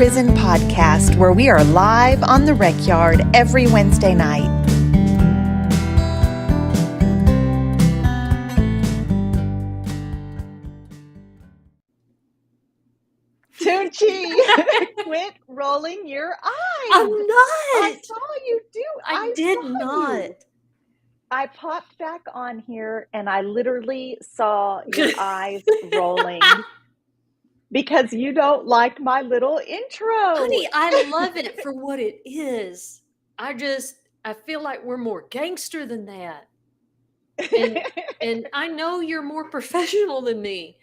Prison podcast, where we are live on the rec yard every Wednesday night. Toonche, quit rolling your eyes. I'm not. I saw you do. I did not. I popped back on here and I literally saw your eyes rolling because you don't like my little intro. Honey, I love it for what it is. I feel like we're more gangster than that. And I know you're more professional than me.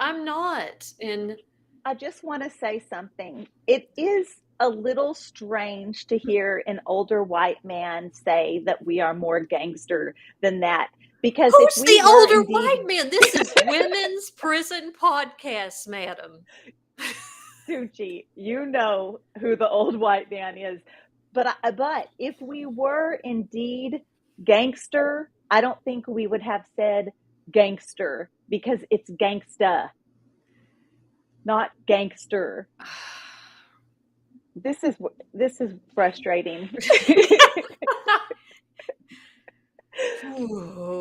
I'm not. And I just want to say something. It is a little strange to hear an older white man say that we are more gangster than that. Because who's if we the older white man? This is Women's Prison Podcast, madam. Toonche, you know who the old white man is. But if we were indeed gangster, I don't think we would have said gangster because it's gangsta, not gangster. This is frustrating.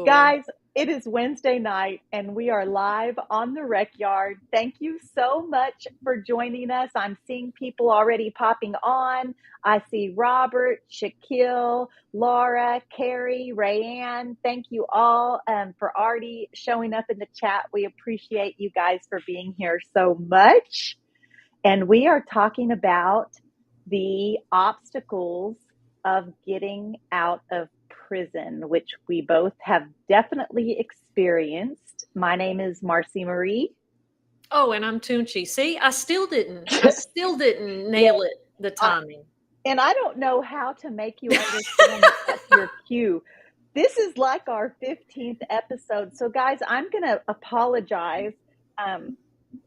Guys, it is Wednesday night and we are live on the rec yard. Thank you so much for joining us. I'm seeing people already popping on. I see Robert, Shaquille, Laura, Carrie, Rayanne. Thank you all for already showing up in the chat. We appreciate you guys for being here so much. And we are talking about the obstacles of getting out of prison, which we both have definitely experienced. My name is Marci Marie. Oh, and I'm Toonche. See, I still didn't nail it, the timing. And I don't know how to make you understand your cue. This is like our 15th episode. So guys, I'm going to apologize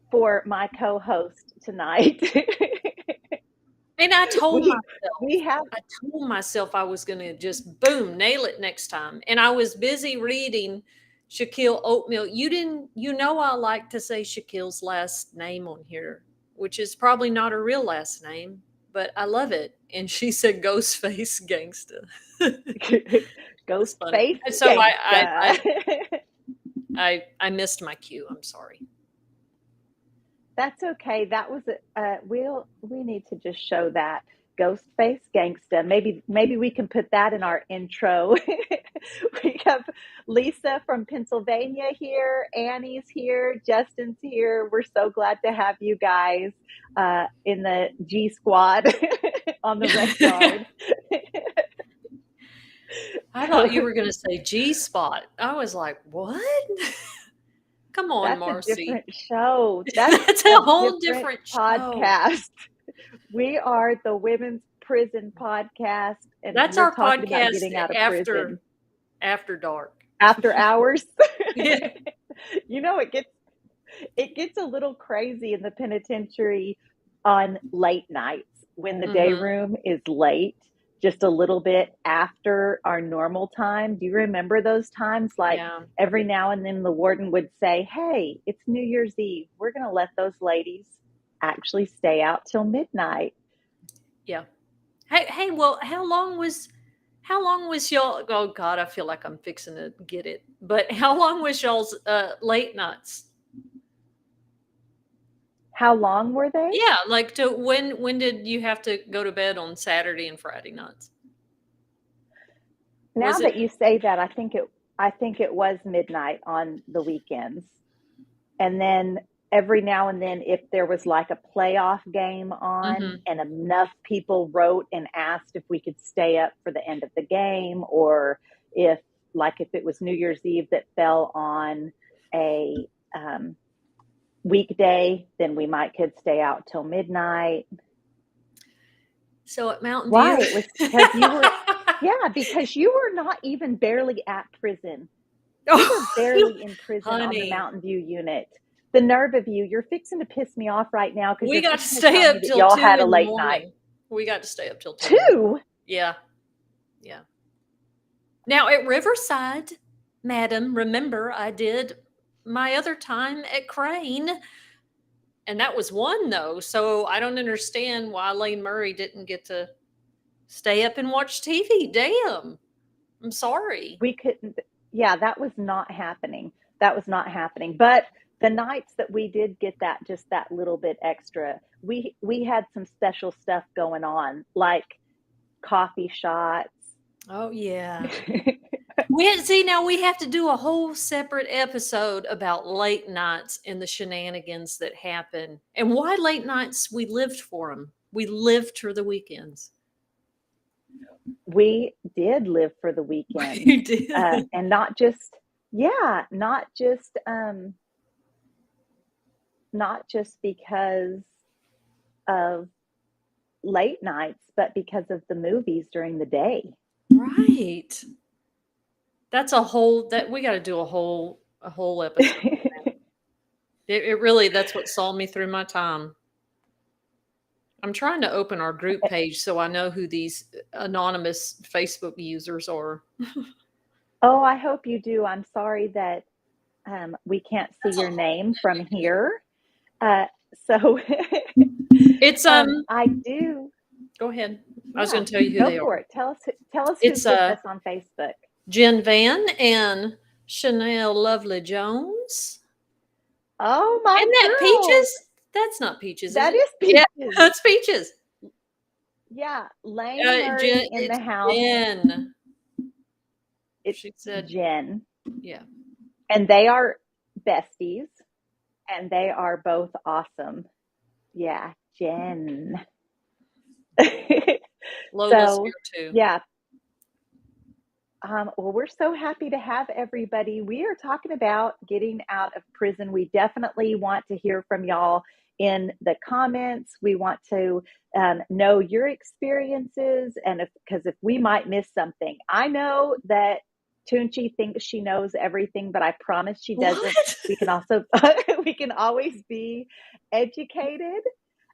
for my co-host tonight. And I told myself I was going to just nail it next time. And I was busy reading Shaquille Oatmeal. I like to say Shaquille's last name on here, which is probably not her real last name, but I love it. And she said Ghostface Gangsta. Ghostface. So I missed my cue. I'm sorry. That's okay. That was we need to just show that Ghostface Gangsta. Maybe we can put that in our intro. We have Lisa from Pennsylvania here, Annie's here, Justin's here. We're so glad to have you guys in the G Squad on the rec yard. I thought you were going to say G Spot. I was like, what? Come on, Marci. That's a different show. That's a whole different podcast. We are the Women's Prison Podcast. And that's our podcast about getting out of prison. After dark. After hours. Yeah. It gets a little crazy in the penitentiary on late nights when the day room is late. Just a little bit after our normal time. Do you remember those times? Every now and then the warden would say, hey, it's New Year's Eve. We're going to let those ladies actually stay out till midnight. Yeah. Hey, well, how long was y'all, oh God, I feel like I'm fixing to get it. But how long was y'all's late nights? How long were they? Yeah, like when did you have to go to bed on Saturday and Friday nights? Now that you say that, I think it was midnight on the weekends. And then every now and then, if there was like a playoff game on and enough people wrote and asked if we could stay up for the end of the game, or if it was New Year's Eve that fell on a weekday, then we could stay out till midnight. So at Mountain View, why? It was because you were, because you were not even barely at prison. You were barely in prison on the Mountain View unit. The nerve of you! You're fixing to piss me off right now because we got to stay up till 2 y'all had a in late the morning. night. We got to stay up till 2. 2? Yeah. Now at Riverside, madam, remember I did my other time at Crane, And that was one though. So I don't understand why Lane Murray didn't get to stay up and watch TV. Damn. I'm sorry. We couldn't, yeah, that was not happening. That was not happening. But the nights that we did get that, just that little bit extra, we had some special stuff going on, like coffee shots. Oh yeah. Now we have to do a whole separate episode about late nights and the shenanigans that happen and why late nights we lived for them. We lived for the weekends. We did live for the weekend. You did. And not just, yeah, not just because of late nights, but because of the movies during the day. Right. That's a whole that we got to do a whole episode. It really, that's what saw me through my time. I'm trying to open our group page so I know who these anonymous Facebook users are. Oh, I hope you do. I'm sorry that we can't see your name from here. So It's I do. Go ahead. Yeah, I was going to tell you who they go for are. it. Tell us It's who's with us on Facebook. Jen Van and Chanel Lovely Jones. Oh my! Isn't that girl. Peaches? That's not Peaches. That is is Peaches. Yeah, that's Peaches. Yeah, Lane Murray in the house. Jen. She said Jen. Yeah. And they are besties, and they are both awesome. Yeah, Jen. Lola's here too. Yeah. Well, we're so happy to have everybody. We are talking about getting out of prison. We definitely want to hear from y'all in the comments. We want to know your experiences, and because if we might miss something. I know that Toonche thinks she knows everything, but I promise she doesn't. What? We can also we can always be educated,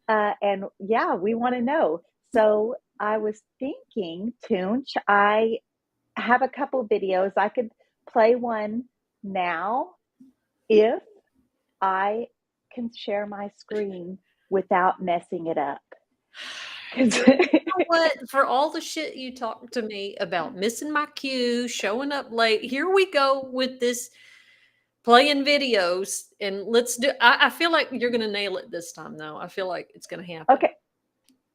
and yeah, we want to know. So I was thinking, Toonche, I have a couple videos. I could play one now if I can share my screen without messing it up. You know what? For all the shit you talked to me about missing my cue, showing up late, here we go with this playing videos. And let's do I feel like you're gonna nail it this time though. I feel like it's gonna happen. Okay.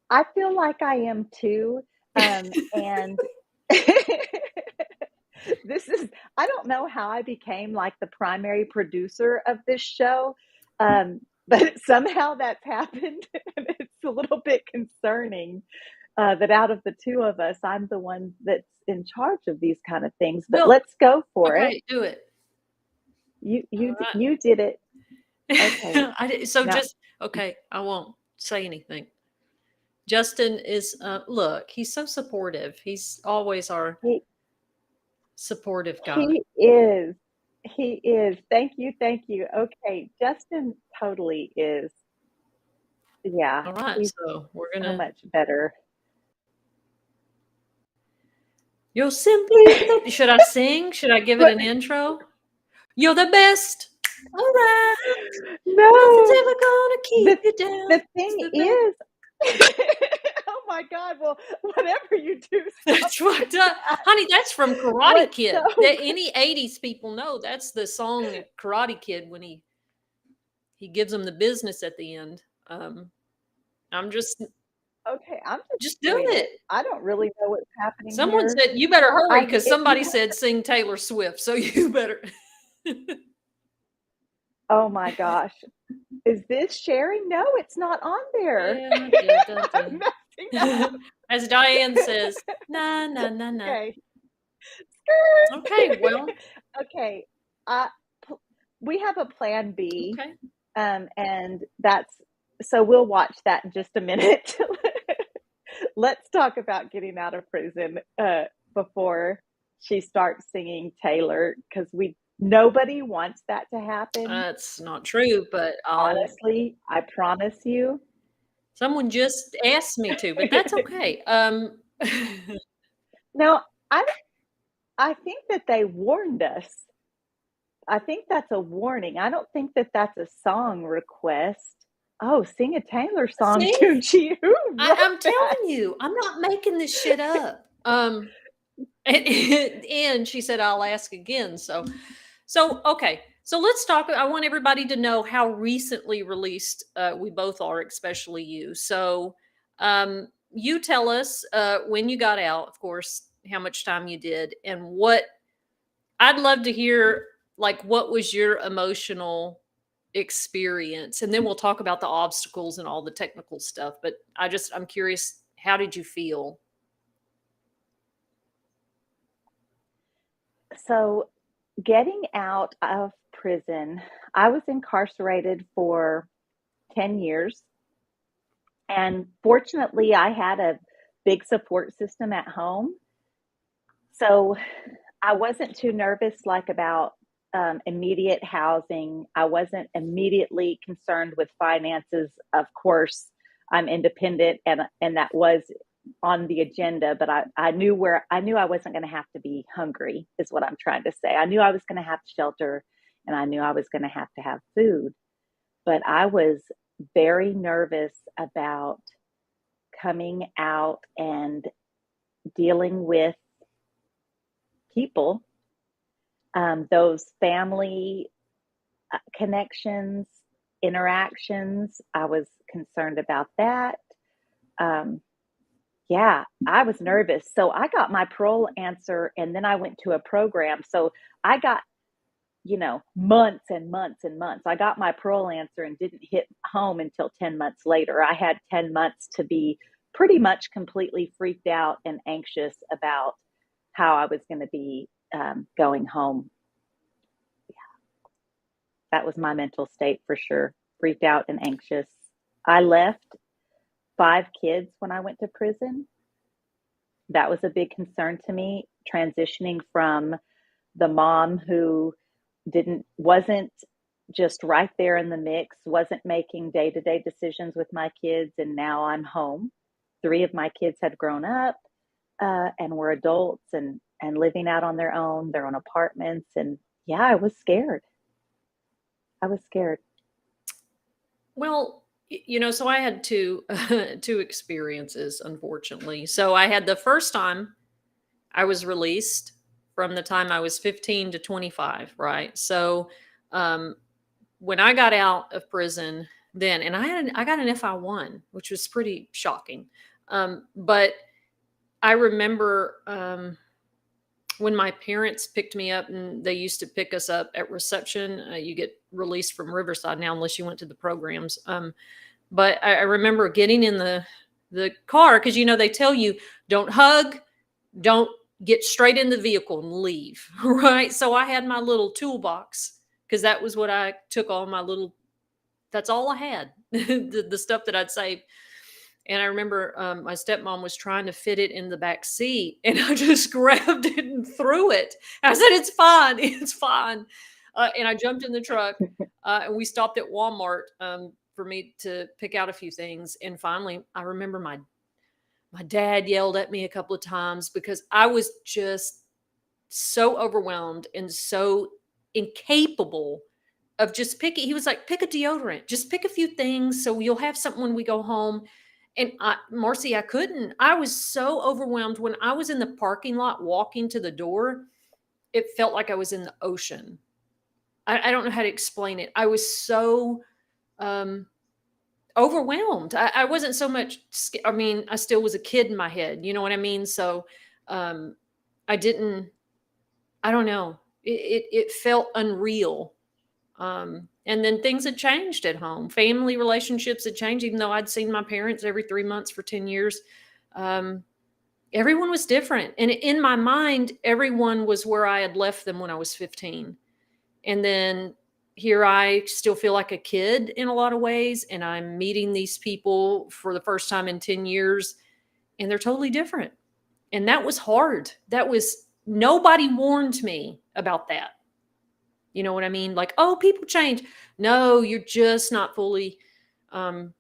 I feel like I am too. And this is, I don't know how I became like the primary producer of this show, but somehow that's happened. And it's a little bit concerning that out of the two of us, I'm the one that's in charge of these kind of things. But let's go for it. Do it. You did it. Okay. Just okay. I won't say anything. Justin is look, he's so supportive. He's always our supportive guy. He is. Thank you. Okay, Justin totally is. Yeah. All right, so we're gonna so much better. You're simply should I sing? Should I give it an intro? You're the best. All right. No. Nothing's ever gonna keep you down. The thing is oh my God. Well, whatever you do. That's fucked up. Honey, that's from Karate Kid. That any 80s people know. That's the song Karate Kid when he gives them the business at the end. I'm just okay. I'm just doing it. I don't really know what's happening. Someone said you better hurry because somebody said sing Taylor Swift, so you better. Oh my gosh. Is this sharing? No, it's not on there. Yeah, as Diane says, nah. Okay. Okay, well. Okay. We have a plan B. Okay. And so we'll watch that in just a minute. Let's talk about getting out of prison before she starts singing Taylor, because nobody wants that to happen. That's not true, but honestly, I promise you. Someone just asked me to, but that's okay. No, I think that they warned us. I think that's a warning. I don't think that that's a song request. Oh, sing a Taylor song, See? Toonche. Who I'm wrote that? telling you, I'm not making this shit up. And she said, "I'll ask again." So okay. So let's talk. I want everybody to know how recently released we both are, especially you. So you tell us when you got out, of course, how much time you did, and what I'd love to hear, like, what was your emotional experience? And then we'll talk about the obstacles and all the technical stuff. But I'm curious, how did you feel? So, getting out of prison, I was incarcerated for 10 years. And fortunately, I had a big support system at home. So, I wasn't too nervous like about immediate housing. I wasn't immediately concerned with finances. Of course, I'm independent, and that was on the agenda. But I knew I wasn't going to have to be hungry. Is what I'm trying to say. I knew I was going to have shelter, and I knew I was going to have food. But I was very nervous about coming out and dealing with people, those family connections, interactions. I was concerned about that. Um, yeah, I was nervous. So I got my parole answer and then I went to a program. So I got, months and months and months. I got my parole answer and didn't hit home until 10 months later. I had 10 months to be pretty much completely freaked out and anxious about how I was going to be going home. That was my mental state for sure. Freaked out and anxious. I left 5 kids when I went to prison. That was a big concern to me, transitioning from the mom who didn't wasn't just right there in the mix, wasn't making day-to-day decisions with my kids, and now I'm home. 3 of my kids had grown up and were adults and living out on their own apartments, and yeah, I was scared. I was scared. Well, so I had two two experiences, unfortunately. So I had the first time I was released from the time I was 15 to 25, right? So um, when I got out of prison, then, and I got an FI1, which was pretty shocking. But I remember when my parents picked me up, and they used to pick us up at reception. You get released from Riverside now, unless you went to the programs. But I remember getting in the car, because they tell you, don't hug, don't get straight in the vehicle and leave, right? So I had my little toolbox, because that was what I took, all my little, that's all I had, the stuff that I'd saved. And I remember my stepmom was trying to fit it in the back seat, and I just grabbed it and threw it. I said, "It's fine, it's fine." And I jumped in the truck, and we stopped at Walmart for me to pick out a few things. And finally, I remember my dad yelled at me a couple of times, because I was just so overwhelmed and so incapable of just picking. He was like, "Pick a deodorant, just pick a few things so you'll have something when we go home." And Marcy, I couldn't. I was so overwhelmed. When I was in the parking lot walking to the door, it felt like I was in the ocean. I don't know how to explain it. I was so um, overwhelmed. I wasn't so much, I mean, I still was a kid in my head. You know what I mean? So um, I didn't, I don't know. It felt unreal. And then things had changed at home. Family relationships had changed, even though I'd seen my parents every 3 months for 10 years. Um, Everyone was different. And in my mind, everyone was where I had left them when I was 15. And then here I still feel like a kid in a lot of ways. And I'm meeting these people for the first time in 10 years, and they're totally different. And that was hard. Nobody warned me about that. You know what I mean? Like, oh, people change. No, you're just not fully. Um,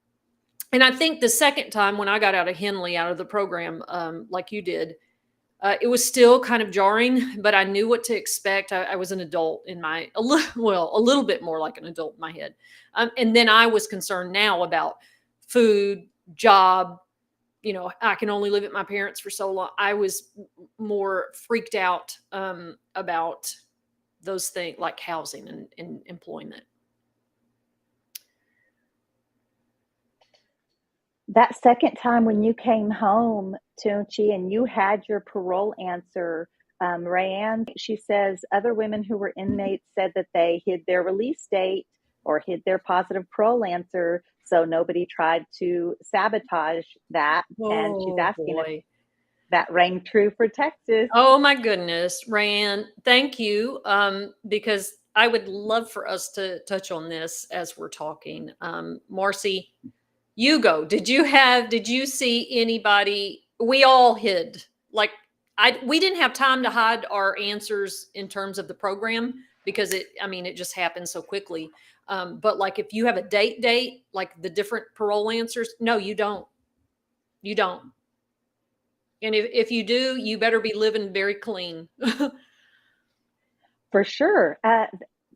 and I think the second time when I got out of Henley, out of the program, like you did, It was still kind of jarring, but I knew what to expect. I was an adult in my, a little bit more like an adult in my head. And then I was concerned now about food, job. I can only live at my parents for so long. I was more freaked out about those things like housing and employment. That second time when you came home, Toonche, and you had your parole answer, Rayanne, she says other women who were inmates said that they hid their release date or hid their positive parole answer so nobody tried to sabotage that. And she's Oh asking if boy. that rang true for Texas. Oh my goodness, Rand, thank you. Because I would love for us to touch on this as we're talking. Marci, you go. Did you see anybody? We all hid. Like we didn't have time to hide our answers in terms of the program because it just happened so quickly. But like if you have a date, like the different parole answers, no, you don't. You don't. And if you do, you better be living very clean. For sure.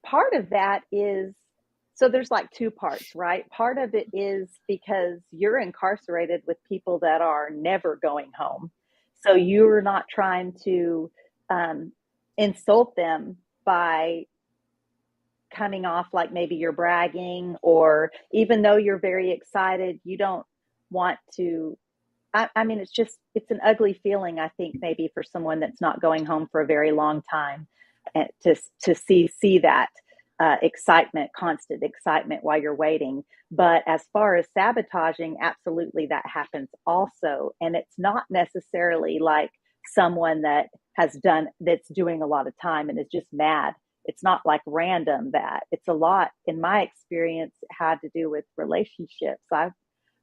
Part of that is, so there's like two parts, right? Part of it is because you're incarcerated with people that are never going home. So you're not trying to insult them by coming off like maybe you're bragging, or even though you're very excited, you don't want to. It's an ugly feeling, I think, maybe for someone that's not going home for a very long time, and to see that excitement, constant excitement while you're waiting. But as far as sabotaging, absolutely that happens also. And it's not necessarily like someone that's doing a lot of time and is just mad. It's not like random. That it's a lot, in my experience, had to do with relationships. I've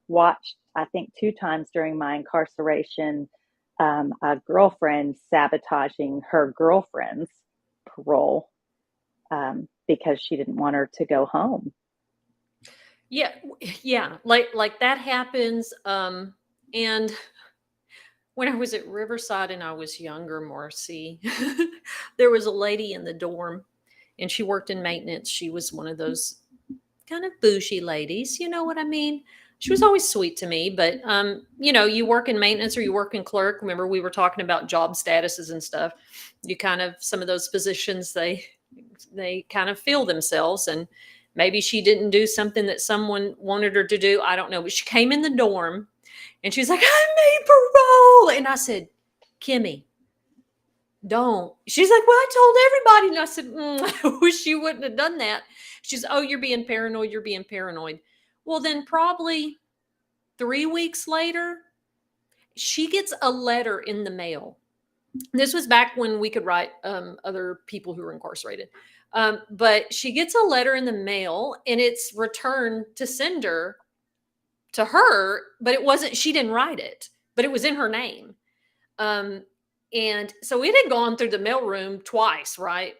watched, I think, two times during my incarceration, a girlfriend sabotaging her girlfriend's parole because she didn't want her to go home. Yeah, yeah, like that happens. And when I was at Riverside and I was younger, Marcy, there was a lady in the dorm, and she worked in maintenance. She was one of those kind of bougie ladies, you know what I mean? She was always sweet to me, but you work in maintenance or you work in clerk. Remember, we were talking about job statuses and stuff. You kind of, some of those positions, they kind of feel themselves, and maybe she didn't do something that someone wanted her to do. I don't know, but she came in the dorm and she's like, I made parole. And I said, Kimmy, don't. She's like, well, I told everybody. And I said, I wish you wouldn't have done that. She's, oh, you're being paranoid. You're being paranoid. Well, then probably 3 weeks later, she gets a letter in the mail. This was back when we could write other people who were incarcerated. But she gets a letter in the mail, and it's returned to sender to her, but it wasn't, she didn't write it, but it was in her name. And so it had gone through the mailroom twice, right?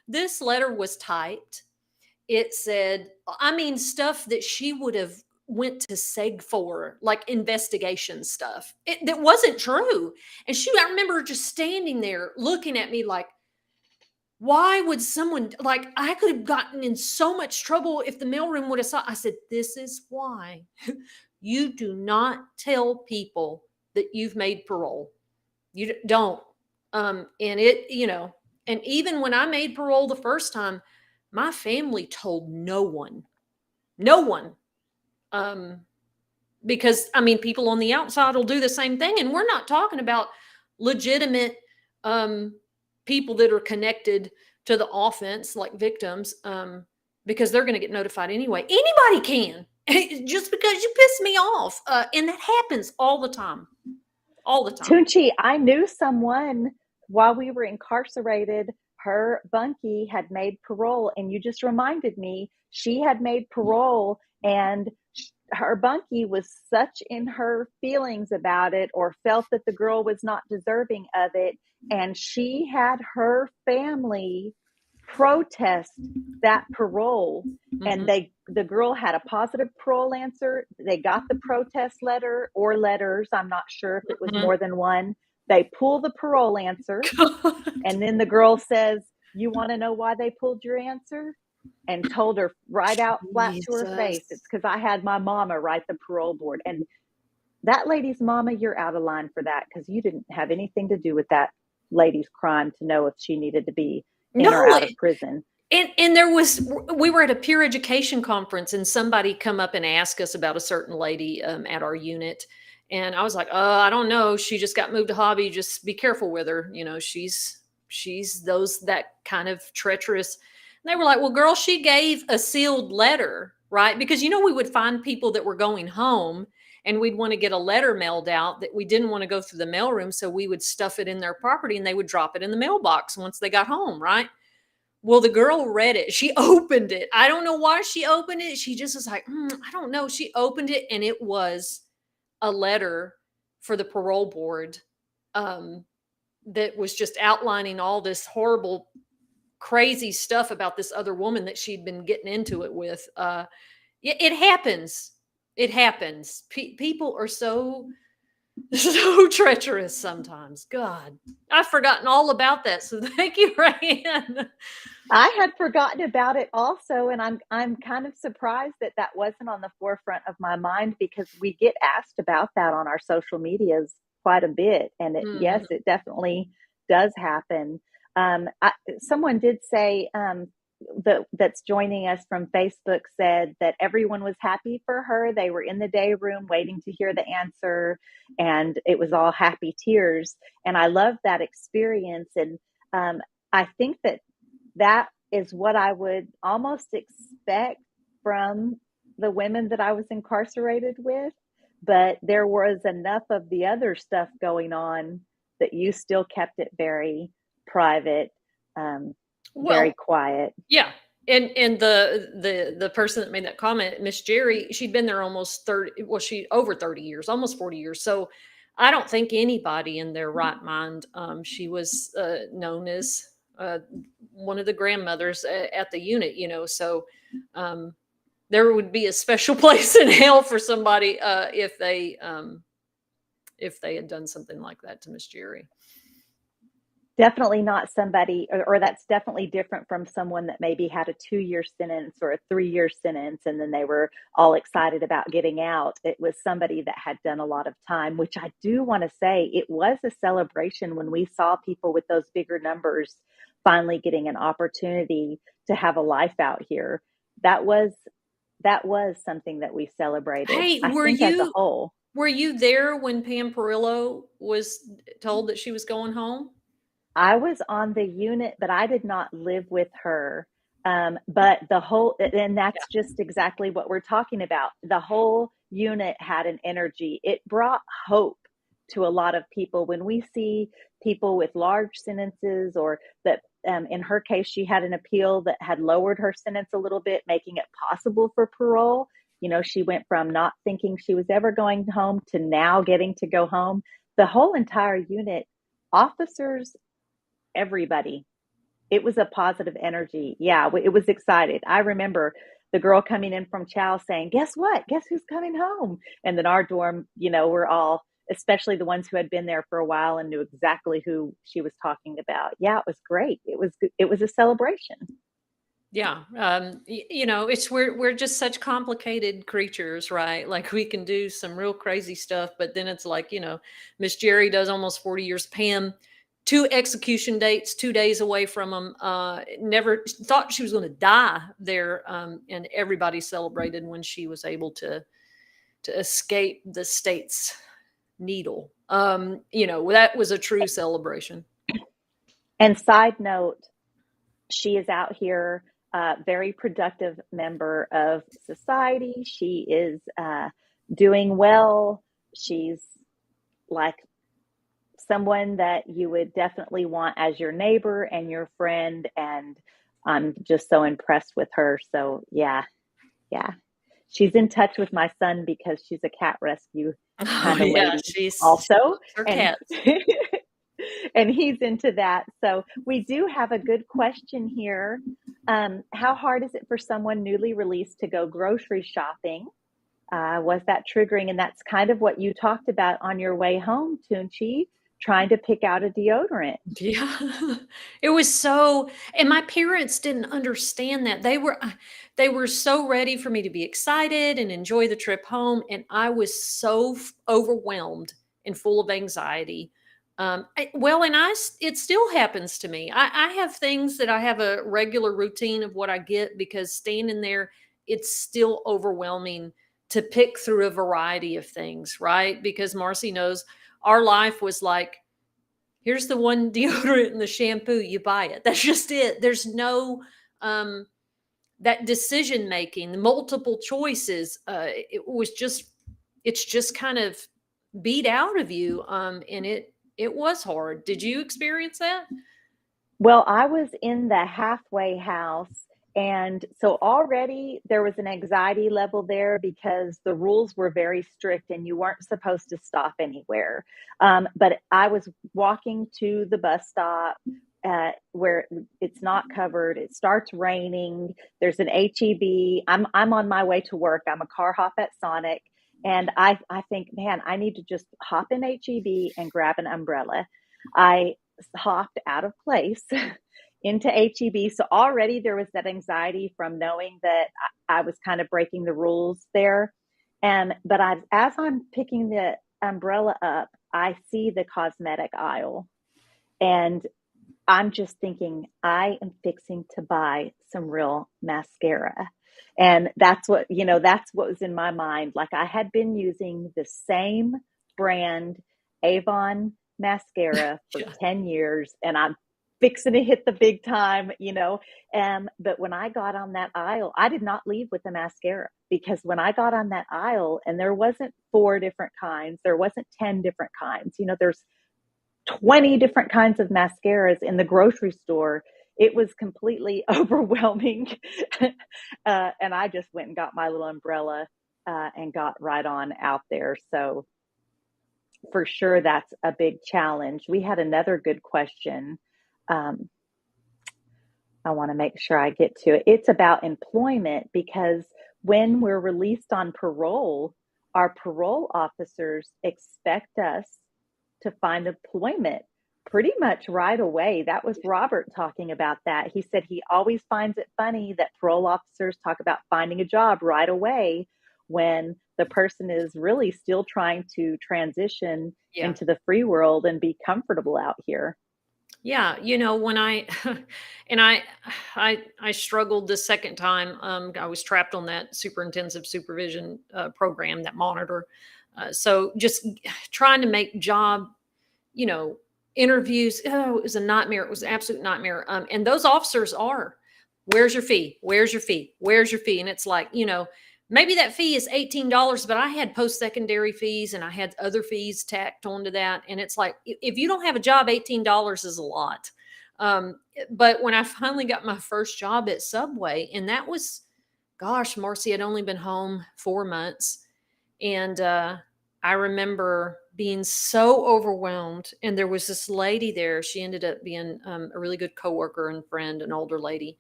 This letter was typed. It said, stuff that she would have went to SEG for, like investigation stuff. That wasn't true. And I remember just standing there looking at me like, why would someone, like, I could have gotten in so much trouble if the mailroom would have saw. I said, this is why you do not tell people that you've made parole. You don't. And and even when I made parole the first time, my family told no one. Because people on the outside will do the same thing. And we're not talking about legitimate people that are connected to the offense, like victims, because they're going to get notified anyway. Anybody can, just because you piss me off. And that happens all the time. All the time. Toonche, I knew someone while we were incarcerated. Her bunkie had made parole, and you just reminded me, she had made parole, and her bunkie was such in her feelings about it, or felt that the girl was not deserving of it, and she had her family protest that parole. And the girl had a positive parole answer. They got the protest letter or letters. I'm not sure if it was more than one, They pull the parole answer, God. and then the girl says, "You want to know why they pulled your answer?" And told her right out flat to her face, "It's Jesus. because I had my mama write the parole board." And that lady's mama, you're out of line for that, because you didn't have anything to do with that lady's crime to know if she needed to be in or No, out of prison. and there was, we were at a peer education conference and somebody come up and ask us about a certain lady at our unit, and I was like, I don't know, she just got moved to hobby, just be careful with her, she's those, that kind of treacherous. And they were like, well, girl, she gave a sealed letter, right? Because we would find people that were going home and we'd want to get a letter mailed out that we didn't want to go through the mailroom, so we would stuff it in their property and they would drop it in the mailbox once they got home, right? Well, the girl read it. She opened it. I don't know why she opened it. She just was like, I don't know. She opened it and it was a letter for the parole board, um, that was just outlining all this horrible, crazy stuff about this other woman that she'd been getting into it with. It happens. It happens. People are so so treacherous sometimes. God, I've forgotten all about that. So thank you, Ryan. I had forgotten about it also, and I'm kind of surprised that that wasn't on the forefront of my mind, because we get asked about that on our social medias quite a bit, and yes, Mhm. it definitely does happen. Someone did say, that's joining us from Facebook, said that everyone was happy for her. They were in the day room waiting to hear the answer, and it was all happy tears. And I love that experience, and I think that that is what I would almost expect from the women that I was incarcerated with. But there was enough of the other stuff going on that you still kept it very private, very Well, quiet. yeah. And the person that made that comment, Miss Jerry, she'd been there almost 30, well, she over 30 years, almost 40 years. So I don't think anybody in their right mind, she was known as one of the grandmothers at the unit, so um, there would be a special place in hell for somebody if they had done something like that to Miss Jerry. Definitely not somebody, or that's definitely different from someone that maybe had a 2-year sentence or a 3-year sentence, and then they were all excited about getting out. It was somebody that had done a lot of time, which I do want to say, it was a celebration when we saw people with those bigger numbers finally getting an opportunity to have a life out here. That was something that we celebrated, Hey, I were think, as a you whole. were you there when Pam Perillo was told that she was going home? I was on the unit, but I did not live with her. But the whole, and that's just exactly what we're talking about. The whole unit had an energy. It brought hope to a lot of people. When we see people with large sentences, or that, in her case, she had an appeal that had lowered her sentence a little bit, making it possible for parole. She went from not thinking she was ever going home to now getting to go home. The whole entire unit, officers, everybody, it was a positive energy. Yeah, it was excited. I remember the girl coming in from chow saying, "Guess what? Guess who's coming home?" And then our dorm, we're all, especially the ones who had been there for a while and knew exactly who she was talking about. Yeah, it was great. It was a celebration. Yeah. It's, we're just such complicated creatures, right? Like we can do some real crazy stuff, but then it's like, Miss Jerry does almost 40 years. Pam, two execution dates, 2 days away from them. Never thought she was going to die there. And everybody celebrated when she was able to escape the state's needle. That was a true celebration. And side note, she is out here, very productive member of society. She is doing well. She's like someone that you would definitely want as your neighbor and your friend. And I'm just so impressed with her. So, yeah, yeah. She's in touch with my son because she's a cat rescue Oh kind of yeah, lady she also. loves her And cats. and he's into that. So we do have a good question here. How hard is it for someone newly released to go grocery shopping? Was that triggering? And that's kind of what you talked about on your way home, Toonchi, trying to pick out a deodorant. Yeah. It was so, and my parents didn't understand that. They were so ready for me to be excited and enjoy the trip home, and I was so overwhelmed and full of anxiety. It still happens to me. I have things that I have a regular routine of what I get, because staying in there, it's still overwhelming to pick through a variety of things, right? Because Marcy knows our life was like, here's the one deodorant and the shampoo, you buy it. That's just it. There's no um that decision making, the multiple choices. It's just kind of beat out of you. And it was hard. Did you experience that? Well, I was in the halfway house. And so already there was an anxiety level there because the rules were very strict and you weren't supposed to stop anywhere. But I was walking to the bus stop where it's not covered. It starts raining. There's an HEB. I'm on my way to work. I'm a car hop at Sonic. And I think, man, I need to just hop in HEB and grab an umbrella. I hopped out of place into HEB. So already there was that anxiety from knowing that I was kind of breaking the rules there. But as I'm picking the umbrella up, I see the cosmetic aisle, and I'm just thinking, I am fixing to buy some real mascara. And that's what was in my mind. Like I had been using the same brand Avon mascara for Yeah. 10 years and I'm fixing to hit the big time. But when I got on that aisle, I did not leave with the mascara, because when I got on that aisle, and there wasn't 4 different kinds, there wasn't 10 different kinds, there's 20 different kinds of mascaras in the grocery store. It was completely overwhelming. And I just went and got my little umbrella and got right on out there. So, for sure, that's a big challenge. We had another good question. Um, I want to make sure I get to it. It's about employment, because when we're released on parole, our parole officers expect us to find employment pretty much right away. That was Robert talking about that. He said he always finds it funny that parole officers talk about finding a job right away when the person is really still trying to transition Yeah. into the free world and be comfortable out here. Yeah, when I and I struggled the second time. I was trapped on that super intensive supervision program, that monitor. So just trying to make job, you know, interviews. Oh, it was a nightmare. It was an absolute nightmare. And those officers are, where's your fee? Where's your fee? Where's your fee? And it's like, maybe that fee is $18, but I had post-secondary fees and I had other fees tacked onto that. And it's like, if you don't have a job, $18 is a lot. But when I finally got my first job at Subway, and that was, gosh, Marcy had only been home 4 months. And I remember being so overwhelmed. And there was this lady there. She ended up being a really good coworker and friend, an older lady.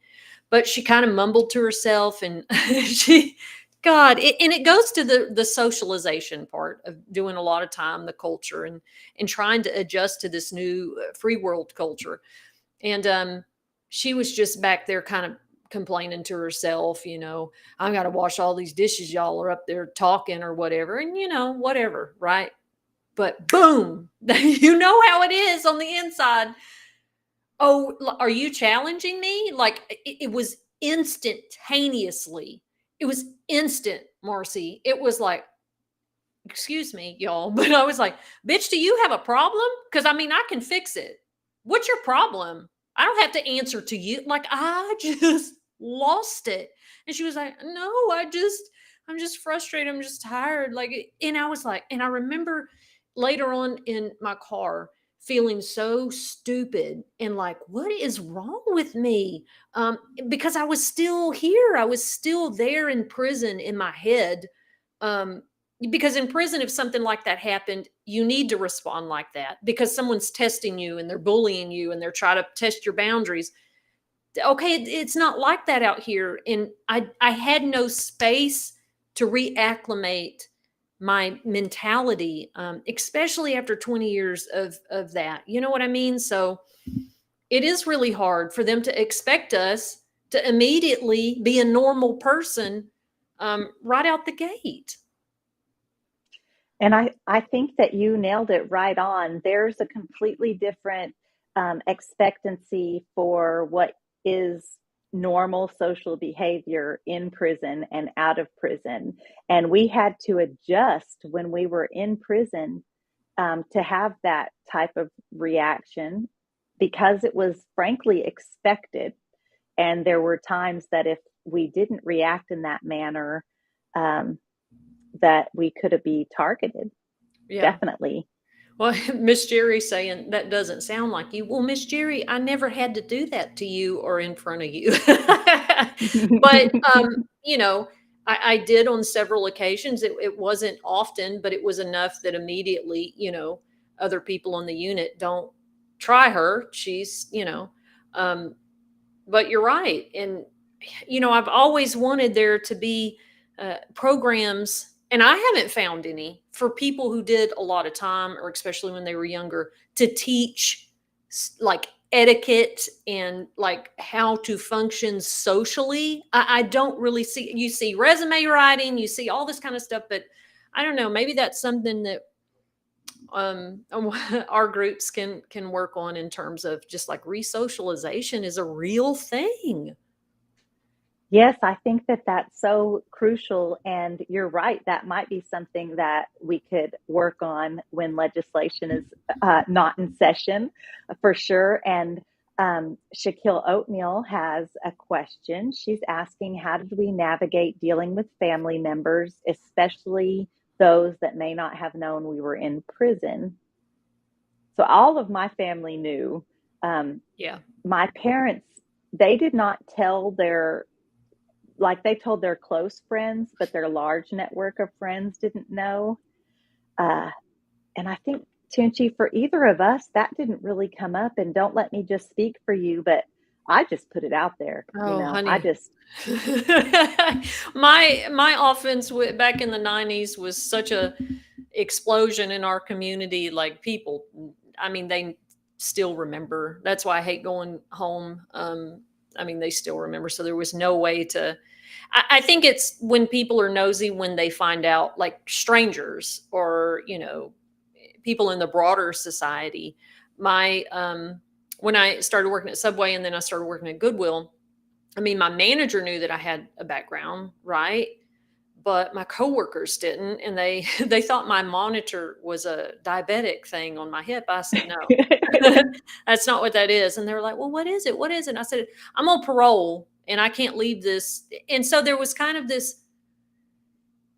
But she kind of mumbled to herself, and and it goes to the socialization part of doing a lot of time, the culture, and trying to adjust to this new free world culture. And she was just back there kind of complaining to herself, I got to wash all these dishes. Y'all are up there talking or whatever. And, whatever. Right. But boom, you know how it is on the inside. Oh, are you challenging me? Like it was instantaneously. It was instant, Marcy. It was like, excuse me, y'all. But I was like, bitch, do you have a problem? Because I mean, I can fix it. What's your problem? I don't have to answer to you. Like, I just lost it. And she was like, no, I'm just frustrated. I'm just tired. And I was like, and I remember later on in my car feeling so stupid and like, what is wrong with me? Because I was still here. I was still there in prison in my head. Um, because in prison, if something like that happened, you need to respond like that, because someone's testing you and they're bullying you and they're trying to test your boundaries. Okay, it's not like that out here. And I had no space to reacclimate my mentality, especially after 20 years of that. You know what I mean? So it is really hard for them to expect us to immediately be a normal person right out the gate. And I think that you nailed it right on. There's a completely different expectancy for what is normal social behavior in prison and out of prison. And we had to adjust when we were in prison to have that type of reaction because it was frankly expected. And there were times that if we didn't react in that manner, um, that we could be targeted. Yeah. Definitely. Well, Miss Jerry saying that doesn't sound like you. Well, Miss Jerry, I never had to do that to you or in front of you. But you know, I did on several occasions. It wasn't often, but it was enough that immediately, other people on the unit don't try her. She's, um, but you're right. And, I've always wanted there to be programs, and I haven't found any for people who did a lot of time, or especially when they were younger, to teach like etiquette and like how to function socially. I don't really see, you see resume writing, you see all this kind of stuff, but I don't know, maybe that's something that our groups can work on in terms of just like resocialization is a real thing. Yes, I think that that's so crucial. And you're right, that might be something that we could work on when legislation is not in session for sure. And Shaquille Oatmeal has a question. She's asking, how did we navigate dealing with family members, especially those that may not have known we were in prison? So all of my family knew. Um, Yeah. my parents, they did not tell their, like they told their close friends, but their large network of friends didn't know. Uh, and I think, Tunchi, for either of us, that didn't really come up. And don't let me just speak for you, but I just put it out there. Oh, I honey. just, My offense back in the 90s was such a explosion in our community. Like people, I mean, they still remember. That's why I hate going home. I mean, they still remember. So there was no way to. I think it's when people are nosy when they find out, like strangers or people in the broader society. My When I started working at Subway and then I started working at Goodwill, I mean, my manager knew that I had a background, right? But my coworkers didn't, and they they thought my monitor was a diabetic thing on my hip. I said, no, that's not what that is. And they were like, well, what is it? What is it? And I said, I'm on parole and I can't leave this. And so there was kind of this,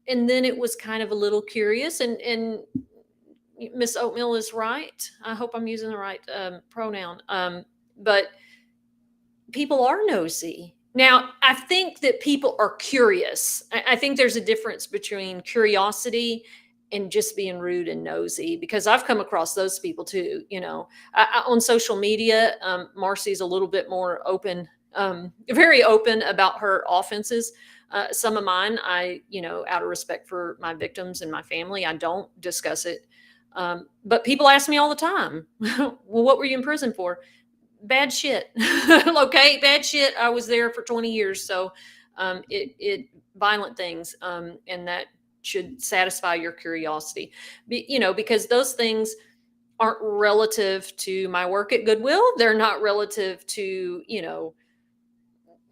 and then it was kind of a little curious. And Miss Oatmeal is right. I hope I'm using the right pronoun. But people are nosy. Now, I think that people are curious. I think there's a difference between curiosity and just being rude and nosy, because I've come across those people too. On social media, Marci's a little bit more open, very open about her offenses. Some of mine, out of respect for my victims and my family, I don't discuss it. But people ask me all the time, well, what were you in prison for? Bad shit. Okay, bad shit. I was there for 20 years, so it violent things, and that should satisfy your curiosity. Because those things aren't relative to my work at Goodwill. They're not relative to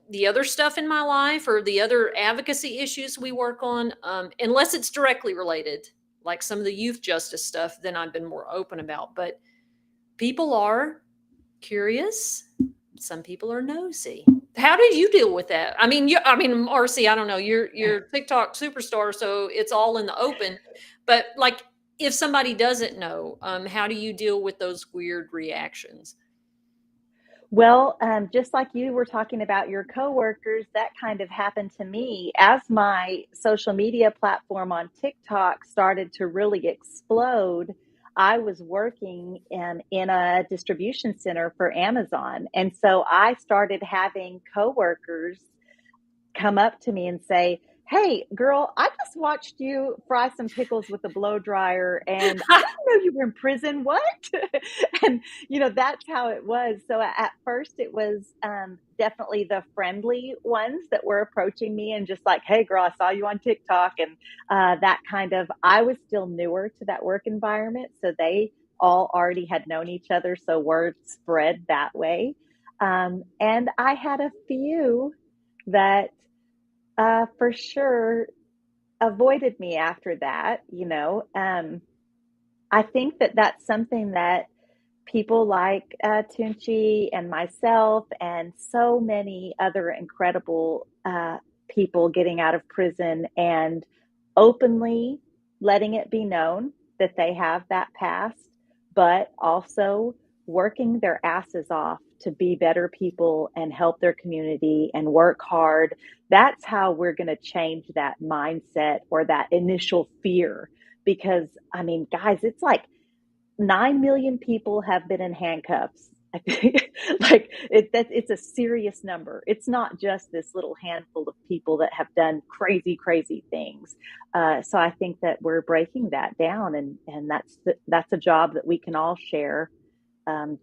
the other stuff in my life or the other advocacy issues we work on, unless it's directly related, like some of the youth justice stuff. Then I've been more open about. But people are curious. Some people are nosy. How did you deal with that? Marci, I don't know. You're TikTok superstar, so it's all in the open. But like, if somebody doesn't know, how do you deal with those weird reactions? well, just like you were talking about your coworkers, that kind of happened to me as my social media platform on TikTok started to really explode. I was working in a distribution center for Amazon. And so I started having coworkers come up to me and say, Hey, girl, I just watched you fry some pickles with a blow dryer, and I didn't know you were in prison. What? And, that's how it was. So at first, it was definitely the friendly ones that were approaching me and just like, hey, girl, I saw you on TikTok. And that kind of, I was still newer to that work environment. So they all already had known each other. So word spread that way. And I had a few that for sure avoided me after that. I think that that's something that people like Toonche and myself and so many other incredible people getting out of prison and openly letting it be known that they have that past, but also working their asses off to be better people and help their community and work hard. That's how we're going to change that mindset or that initial fear. Because, I mean, guys, it's like 9 million people have been in handcuffs. I think like it's a serious number. It's not just this little handful of people that have done crazy, crazy things. So I think that we're breaking that down, and that's a job that we can all share. Um,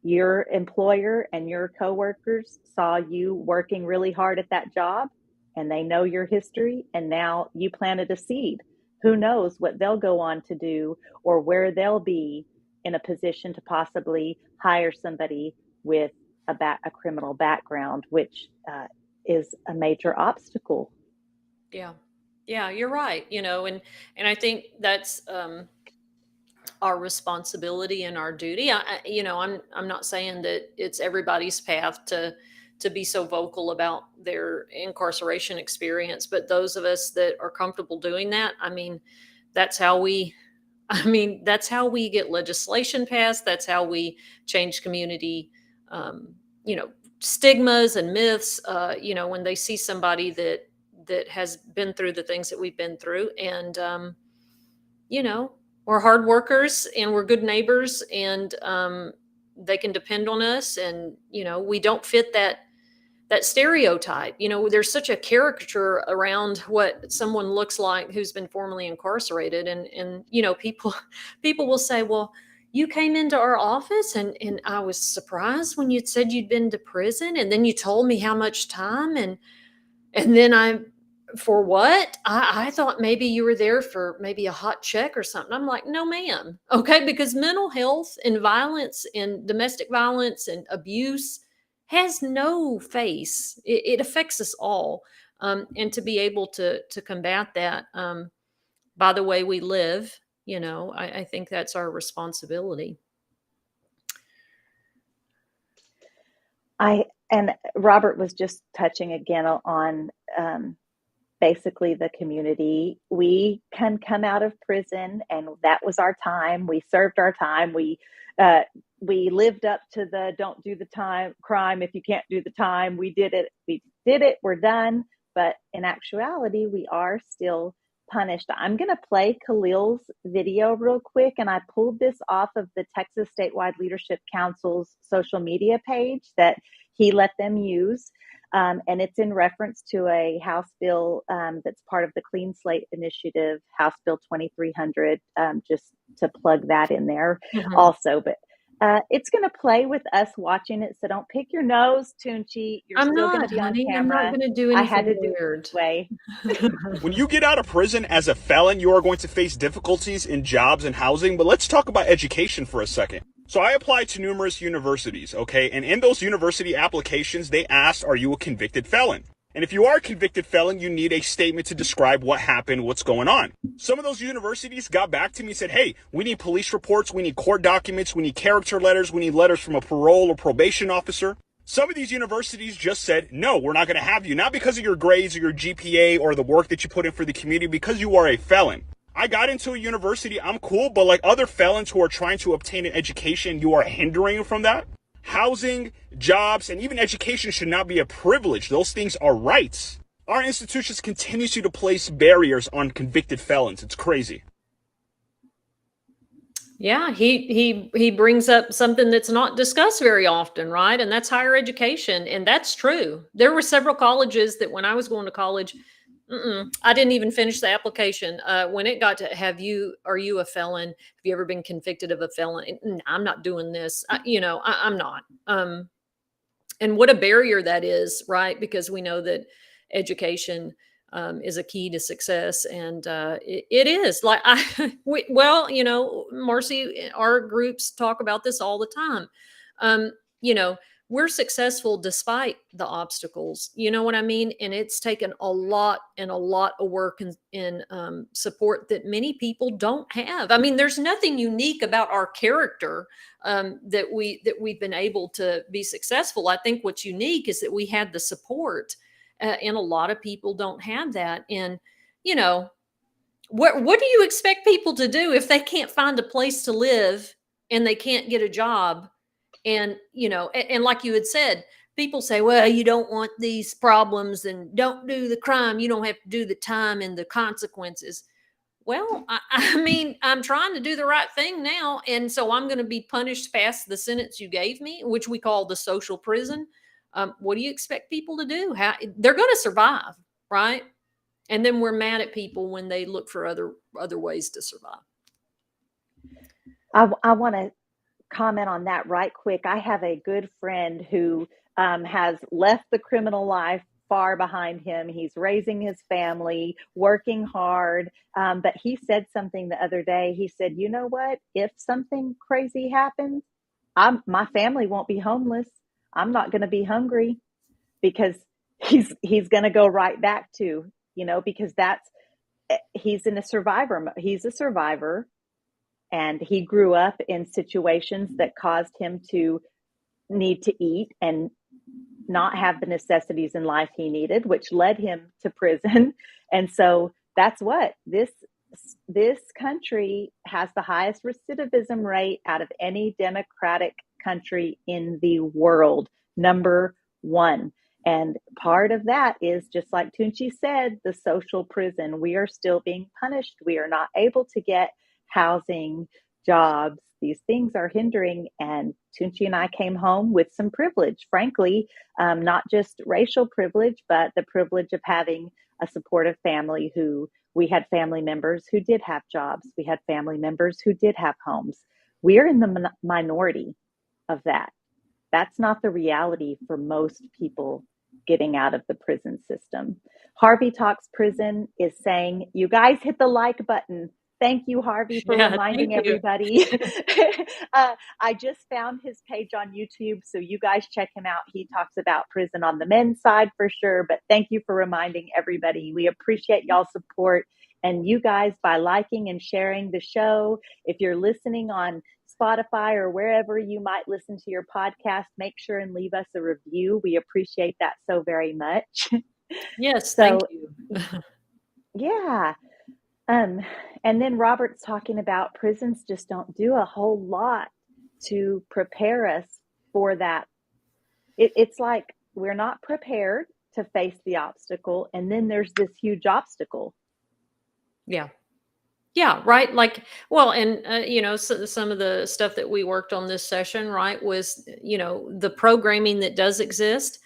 your employer and your coworkers saw you working really hard at that job, and they know your history, and now you planted a seed. Who knows what they'll go on to do or where they'll be in a position to possibly hire somebody with a criminal background, which is a major obstacle. Yeah. Yeah, you're right. And I think that's our responsibility and our duty. I'm not saying that it's everybody's path to be so vocal about their incarceration experience, but those of us that are comfortable doing that, that's how we that's how we get legislation passed. That's how we change community, um, you know, stigmas and myths. When they see somebody that has been through the things that we've been through, and you know, we're hard workers and we're good neighbors, and they can depend on us, and we don't fit that stereotype. There's such a caricature around what someone looks like who's been formerly incarcerated, and people will say, well, you came into our office, and I was surprised when you'd said you'd been to prison, and then you told me how much time, and then for what? I thought maybe you were there for maybe a hot check or something. I'm like, no, ma'am. Okay. Because mental health and violence and domestic violence and abuse has no face. It affects us all. And to be able to combat that by the way we live, I think that's our responsibility. I and Robert was just touching again on basically the community. We can come out of prison, and that was our time. We served our time. Uh, we lived up to the "don't do the time crime if you can't do the time." We did it. We did it. We're done. But in actuality, we are still punished. I'm going to play Khalil's video real quick, and I pulled this off of the Texas Statewide Leadership Council's social media page that he let them use. And it's in reference to a House bill that's part of the Clean Slate Initiative, House Bill 2300, just to plug that in there Mhm. also. But it's going to play with us watching it. So don't pick your nose, Toonche. You're I'm still going to not, be on honey. I'm not camera. going to do I had anything to do it weird. this way. When you get out of prison as a felon, you are going to face difficulties in jobs and housing, but let's talk about education for a second. So I applied to numerous universities, okay? And in those university applications, they asked, are you a convicted felon? And if you are a convicted felon, you need a statement to describe what happened, what's going on. Some of those universities got back to me and said, hey, we need police reports, we need court documents, we need character letters, we need letters from a parole or probation officer. Some of these universities just said, no, we're not going to have you. Not because of your grades or your GPA or the work that you put in for the community, because you are a felon. I got into a university, I'm cool, but like other felons who are trying to obtain an education, you are hindering from that. Housing, jobs, and even education should not be a privilege. Those things are rights. Our institutions continue to place barriers on convicted felons. It's crazy. Yeah, he brings up something that's not discussed very often, right? And that's higher education, and that's true. There were several colleges that when I was going to college, I didn't even finish the application. When it got to are you a felon? Have you ever been convicted of a felon? I'm not doing this. I'm not. And what a barrier that is, right? Because we know that education is a key to success, and it is like Marci, our groups talk about this all the time. Um, you know, we're successful despite the obstacles. You know what I mean? And it's taken a lot of work and support that many people don't have. I mean, there's nothing unique about our character that we've been able to be successful. I think what's unique is that we had the support, and a lot of people don't have that. And you know, what do you expect people to do if they can't find a place to live and they can't get a job? And and like you had said, people say, well, you don't want these problems and don't do the crime. You don't have to do the time and the consequences. Well, I mean, I'm trying to do the right thing now. And so I'm going to be punished past the sentence you gave me, which we call the social prison. What do you expect people to do? How they're going to survive, right? And then we're mad at people when they look for other ways to survive. I want to comment on that right quick. I have a good friend who has left the criminal life far behind him. He's raising his family, working hard. But he said something the other day. He said, you know what? If something crazy happens, my family won't be homeless. I'm not going to be hungry, because he's going to go right back to, because he's in a survivor. He's a survivor. And he grew up in situations that caused him to need to eat and not have the necessities in life he needed, which led him to prison. And so that's what this country has the highest recidivism rate out of any democratic country in the world, number one. And part of that is, just like Toonche said, the social prison. We are still being punished. We are not able to get housing, jobs. These things are hindering. And Toonche and I came home with some privilege, frankly, not just racial privilege, but the privilege of having a supportive family we had family members who did have jobs. We had family members who did have homes. We are in the minority of that. That's not the reality for most people getting out of the prison system. Harvey Talks Prison is saying, you guys hit the like button. Thank you, Harvey, for reminding everybody. I just found his page on YouTube, so you guys check him out. He talks about prison on the men's side for sure, but thank you for reminding everybody. We appreciate y'all's support, and you guys, by liking and sharing the show. If you're listening on Spotify or wherever you might listen to your podcast, make sure and leave us a review. We appreciate that so very much. Yes, thank you. Yeah. And then Robert's talking about prisons just don't do a whole lot to prepare us for that. It's like we're not prepared to face the obstacle, and then there's this huge obstacle. Yeah. Yeah, right. Like, well, and so some of the stuff that we worked on this session, right, was the programming that does exist.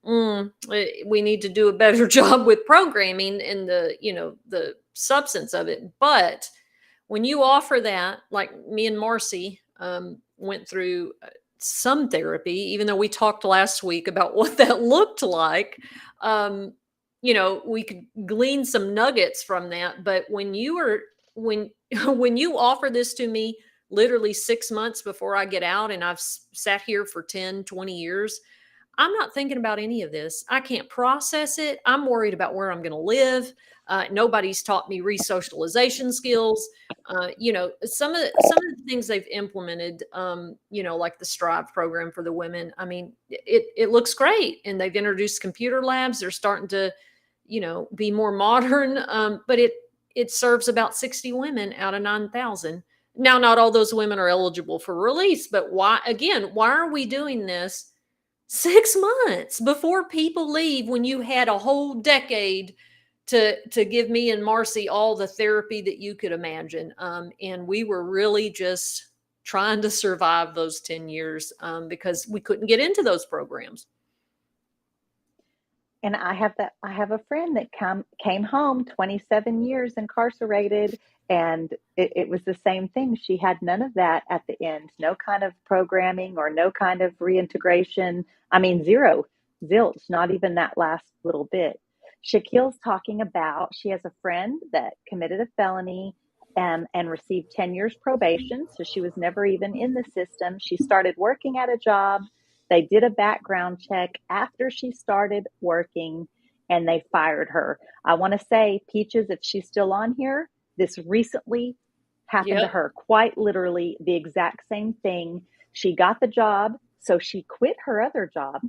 We need to do a better job with programming and the substance of it. But when you offer that, like me and Marci went through some therapy, even though we talked last week about what that looked like. We could glean some nuggets from that. But when when you offer this to me literally 6 months before I get out, and I've sat here for 10, 20 years, I'm not thinking about any of this. I can't process it. I'm worried about where I'm going to live. Nobody's taught me re-socialization skills. Some of the things they've implemented, like the Strive program for the women. I mean, it looks great, and they've introduced computer labs. They're starting to, be more modern. But it serves about 60 women out of 9,000. Now, not all those women are eligible for release, but why are we doing this 6 months before people leave, when you had a whole decade to give me and Marci all the therapy that you could imagine? And we were really just trying to survive those 10 years because we couldn't get into those programs. and I have a friend that came home 27 years incarcerated, and it was the same thing. She had none of that at the end, no kind of programming or no kind of reintegration. I mean, zero, zilch, not even that last little bit. Shaquille's talking about she has a friend that committed a felony and received 10 years probation. So she was never even in the system. She started working at a job. They did a background check after she started working, and they fired her. I want to say, Peaches, if she's still on here, this recently happened to Yep. her, quite literally the exact same thing. She got the job, so she quit her other job,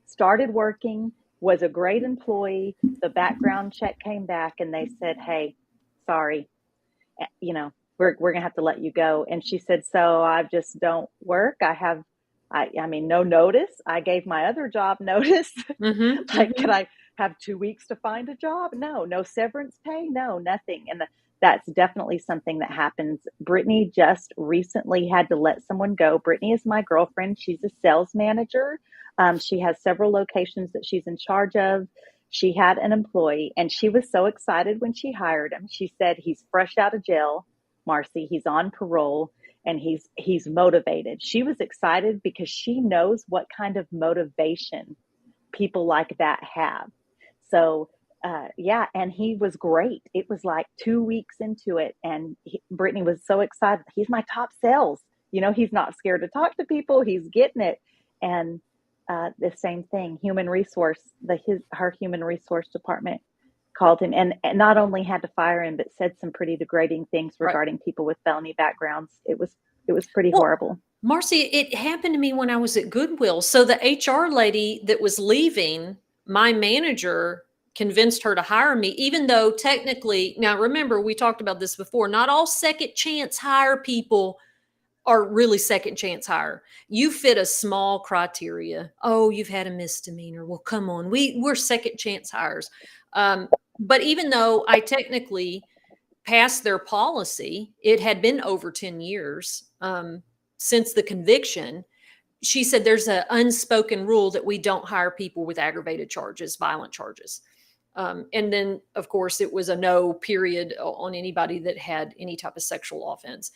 started working, was a great employee. The background check came back, and they said, hey, sorry, we're gonna have to let you go. And she said, so I just don't work. I mean, no notice. I gave my other job notice. Like, can I have 2 weeks to find a job? No severance pay, no, nothing. And that's definitely something that happens. Brittany just recently had to let someone go. Brittany is my girlfriend. She's a sales manager. She has several locations that she's in charge of. She had an employee, and she was so excited when she hired him. She said, he's fresh out of jail, Marci. He's on parole, and he's motivated. She was excited because she knows what kind of motivation people like that have. So, yeah, and he was great. It was like 2 weeks into it, and Brittany was so excited. He's my top sales. He's not scared to talk to people. He's getting it. And the same thing, her human resource department called him and not only had to fire him, but said some pretty degrading things regarding people with felony backgrounds. It was pretty horrible. Marci, it happened to me when I was at Goodwill. So the HR lady that was leaving, my manager convinced her to hire me, even though technically, now remember, we talked about this before, not all second chance hire people are really second chance hire. You fit a small criteria. Oh, you've had a misdemeanor. Well, come on, we're second chance hires. But even though I technically passed their policy, it had been over 10 years since the conviction. She said there's an unspoken rule that we don't hire people with aggravated charges, violent charges. And then, of course, it was a no period on anybody that had any type of sexual offense.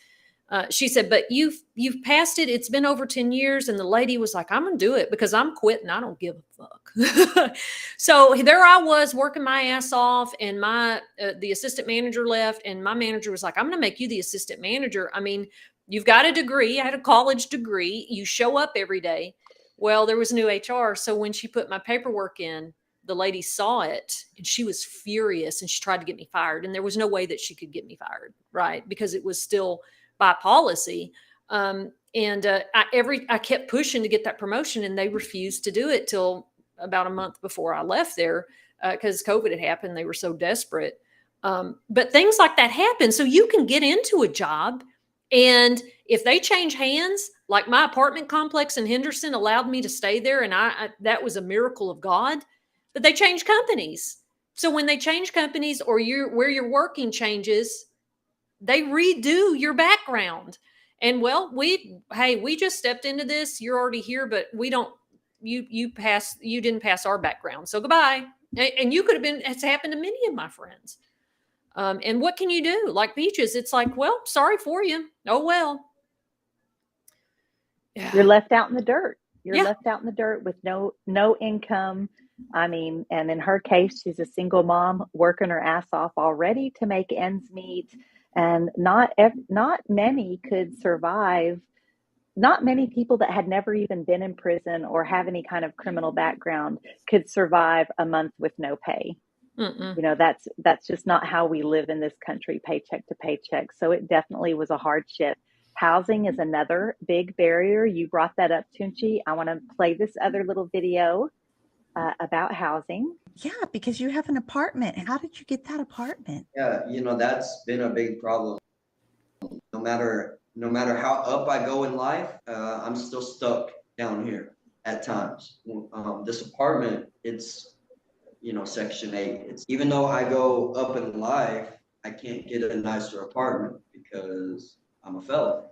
She said, but you've passed it. It's been over 10 years. And the lady was like, I'm going to do it because I'm quitting. I don't give a fuck. So there I was working my ass off, and the assistant manager left, and my manager was like, I'm going to make you the assistant manager. I mean, you've got a degree. I had a college degree. You show up every day. Well, there was new HR. So when she put my paperwork in, the lady saw it and she was furious, and she tried to get me fired. And there was no way that she could get me fired, right? Because it was still by policy. I kept pushing to get that promotion, and they refused to do it till about a month before I left there because COVID had happened. They were so desperate. But things like that happen. So you can get into a job, and if they change hands, like my apartment complex in Henderson allowed me to stay there, and that was a miracle of God. But they change companies. So when they change companies, or where you're working changes, they redo your background. And well, we just stepped into this. You're already here, but we don't, you didn't pass our background. So goodbye. And you could have been, it's happened to many of my friends. And what can you do? Like Peaches, it's like, well, sorry for you. Oh, well. Yeah. You're left out in the dirt. You're left out in the dirt with no income. I mean, and in her case, she's a single mom working her ass off already to make ends meet. And not many could survive. Not many people that had never even been in prison or have any kind of criminal background could survive a month with no pay. That's just not how we live in this country, paycheck to paycheck. So it definitely was a hardship. Housing is another big barrier. You brought that up, Toonche. I want to play this other little video about housing. Yeah, because you have an apartment. How did you get that apartment? Yeah, that's been a big problem. No matter how up I go in life, I'm still stuck down here at times. This apartment, it's, Section 8. Even though I go up in life, I can't get a nicer apartment because I'm a felon.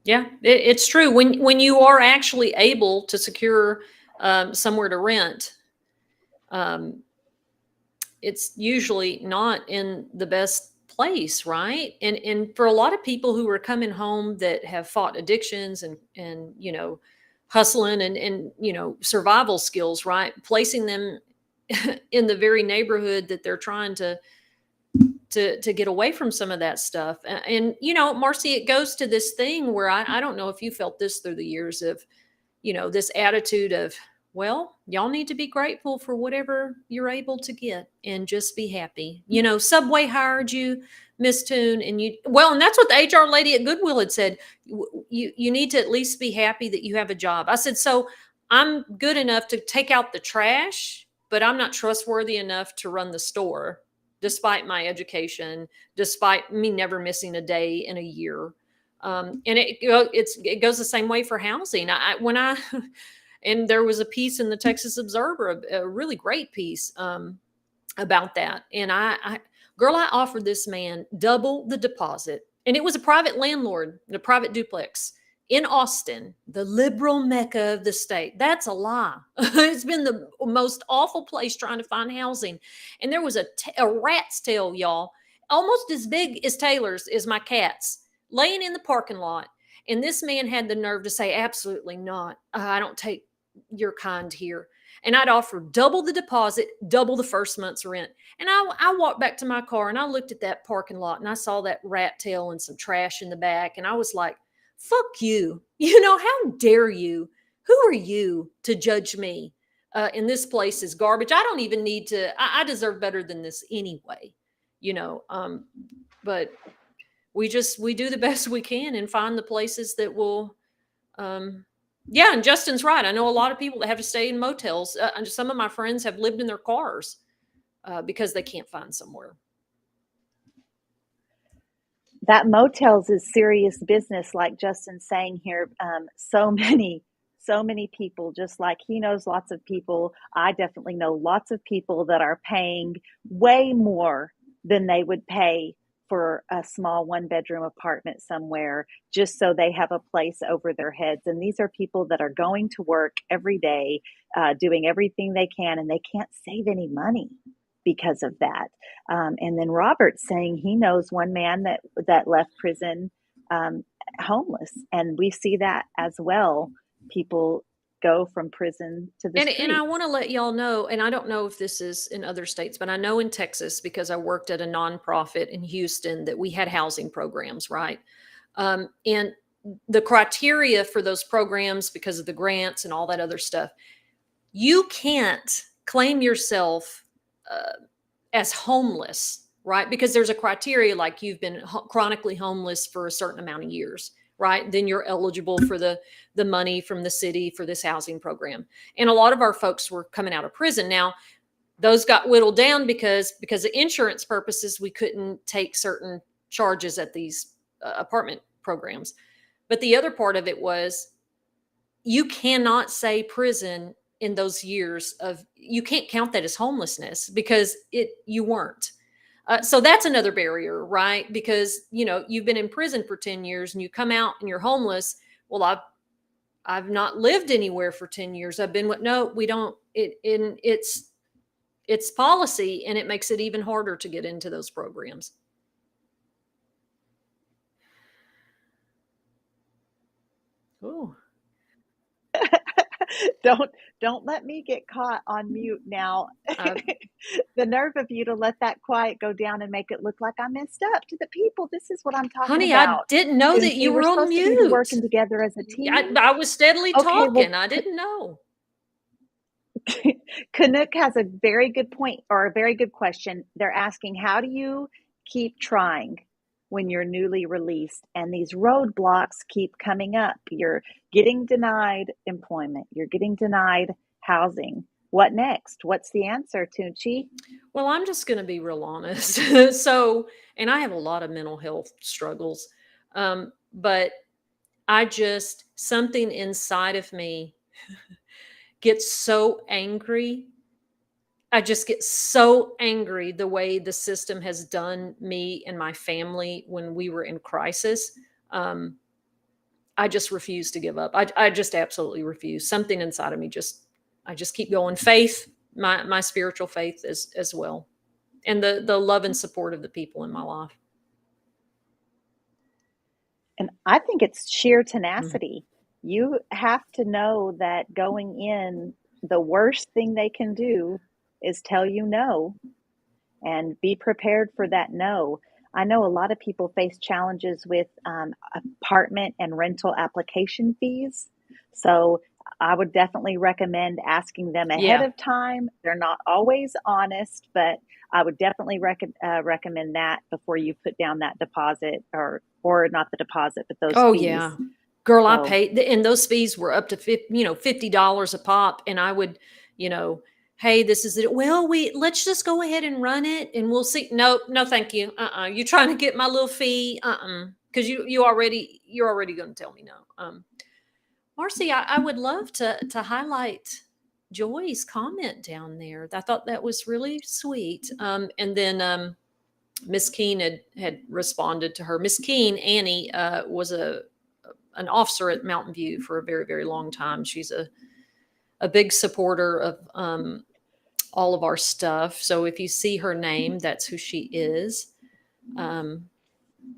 Yeah, it's true. When you are actually able to secure somewhere to rent, um, it's usually not in the best place, right? And for a lot of people who are coming home that have fought addictions and hustling and survival skills, right? Placing them in the very neighborhood that they're trying to get away from some of that stuff. And Marcy, it goes to this thing where I don't know if you felt this through the years of this attitude of, well, y'all need to be grateful for whatever you're able to get and just be happy. Subway hired you, Miss Toon, and that's what the HR lady at Goodwill had said. You need to at least be happy that you have a job. I said, so I'm good enough to take out the trash, but I'm not trustworthy enough to run the store, despite my education, despite me never missing a day in a year. And it goes the same way for housing. And there was a piece in the Texas Observer, a really great piece about that. And I offered this man double the deposit, and it was a private landlord, a private duplex in Austin, the liberal mecca of the state. That's a lie. It's been the most awful place trying to find housing. And there was a rat's tail, y'all, almost as big as Taylor's, is my cat's, laying in the parking lot. And this man had the nerve to say, absolutely not. I don't take your kind here. And I'd offer double the deposit, double the first month's rent. And I walked back to my car and I looked at that parking lot and I saw that rat tail and some trash in the back. And I was like, fuck you. How dare you? Who are you to judge me? And this place is garbage. I don't even need to, I deserve better than this anyway, but we do the best we can and find the places that will, yeah. And Justin's right. I know a lot of people that have to stay in motels. Some of my friends have lived in their cars because they can't find somewhere. That motels is serious business, like Justin's saying here. So many people, just like he knows lots of people. I definitely know lots of people that are paying way more than they would pay for a small 1-bedroom apartment somewhere, just so they have a place over their heads. And these are people that are going to work every day, doing everything they can, and they can't save any money because of that. And then Robert's saying he knows one man that left prison homeless, and we see that as well. People go from prison to the streets. And I want to let y'all know, and I don't know if this is in other states, but I know in Texas, because I worked at a nonprofit in Houston, that we had housing programs, right? And the criteria for those programs, because of the grants and all that other stuff, you can't claim yourself as homeless, right? Because there's a criteria, like you've been chronically homeless for a certain amount of years, right? Then you're eligible for the money from the city for this housing program. And a lot of our folks were coming out of prison. Now, those got whittled down because of insurance purposes, we couldn't take certain charges at these apartment programs. But the other part of it was, you cannot say prison in those years you can't count that as homelessness because you weren't. So that's another barrier, right? Because, you've been in prison for 10 years and you come out and you're homeless. Well, I've not lived anywhere for 10 years. No, we don't. It's policy, and it makes it even harder to get into those programs. Oh. Don't let me get caught on mute now. The nerve of you to let that quiet go down and make it look like I messed up to the people. This is what I'm talking Honey, about. I didn't know that you were on mute. To be working together as a team. I was steadily talking. I didn't know. Canuck has a very good point, or a very good question. They're asking, how do you keep trying when you're newly released and these roadblocks keep coming up? You're getting denied employment. You're getting denied housing. What next? What's the answer, Toonche? Well, I'm just going to be real honest. And I have a lot of mental health struggles, but something inside of me gets so angry. I just get so angry the way the system has done me and my family when we were in crisis. I just refuse to give up. I just absolutely refuse. Something inside of me just I just keep going. Faith, my spiritual faith as well, and the love and support of the people in my life. And I think it's sheer Mm-hmm. tenacity. You have to know that going in, the worst thing they can do is tell you no, and be prepared for that no. I know a lot of people face challenges with apartment and rental application fees. So I would definitely recommend asking them ahead Yeah. of time. They're not always honest, but I would definitely recommend that before you put down that deposit, or not the deposit, but those Oh fees. yeah. Girl, I So paid, and those fees were up to $50 a pop. And I would, hey, this is it. Well, let's just go ahead and run it, and we'll see. No, no, thank you. You're trying to get my little fee. Because you're already going to tell me no. Marci, I would love to highlight Joy's comment down there. I thought that was really sweet. And then Miss Keene had responded to her. Miss Keene, Annie, was an officer at Mountain View for a very, very long time. She's a big supporter of all of our stuff. So if you see her name, that's who she is.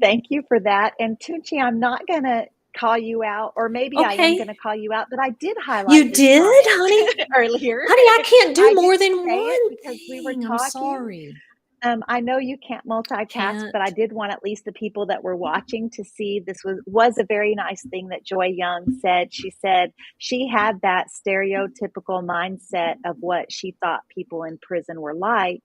thank you for that. And Toonche, I'm not going to call you out, or maybe I am going to call you out, but I did highlight You this did, comment honey? earlier. Honey, I can't do I more didn't than say it one because we were thing. I'm talking. sorry. I know you can't multitask, Can't. but I did want at least the people that were watching to see this was a very nice thing that Joy Young said. She said she had that stereotypical mindset of what she thought people in prison were like.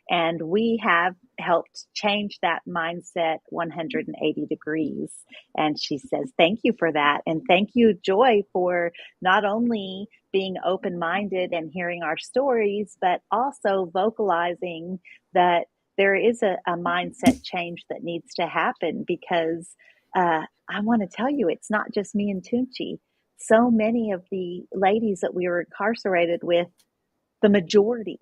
And we have helped change that mindset 180 degrees. And she says, thank you for that. And thank you, Joy, for not only being open-minded and hearing our stories, but also vocalizing that there is a mindset change that needs to happen, because I want to tell you, it's not just me and Toonche. So many of the ladies that we were incarcerated with, the majority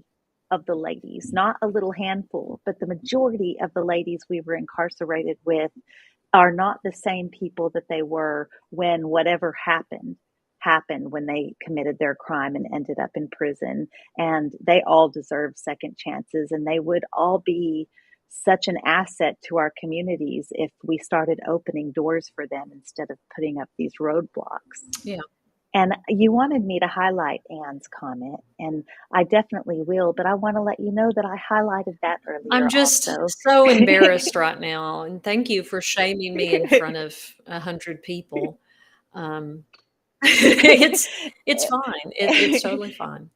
of the ladies, not a little handful, but the majority of the ladies we were incarcerated with are not the same people that they were when whatever happened when they committed their crime and ended up in prison. And they all deserve second chances, and they would all be such an asset to our communities if we started opening doors for them instead of putting up these roadblocks. Yeah. And you wanted me to highlight Anne's comment, and I definitely will, but I want to let you know that I highlighted that earlier. I'm just also so embarrassed right now, and thank you for shaming me in front of 100 people. It's fine. It's totally fine.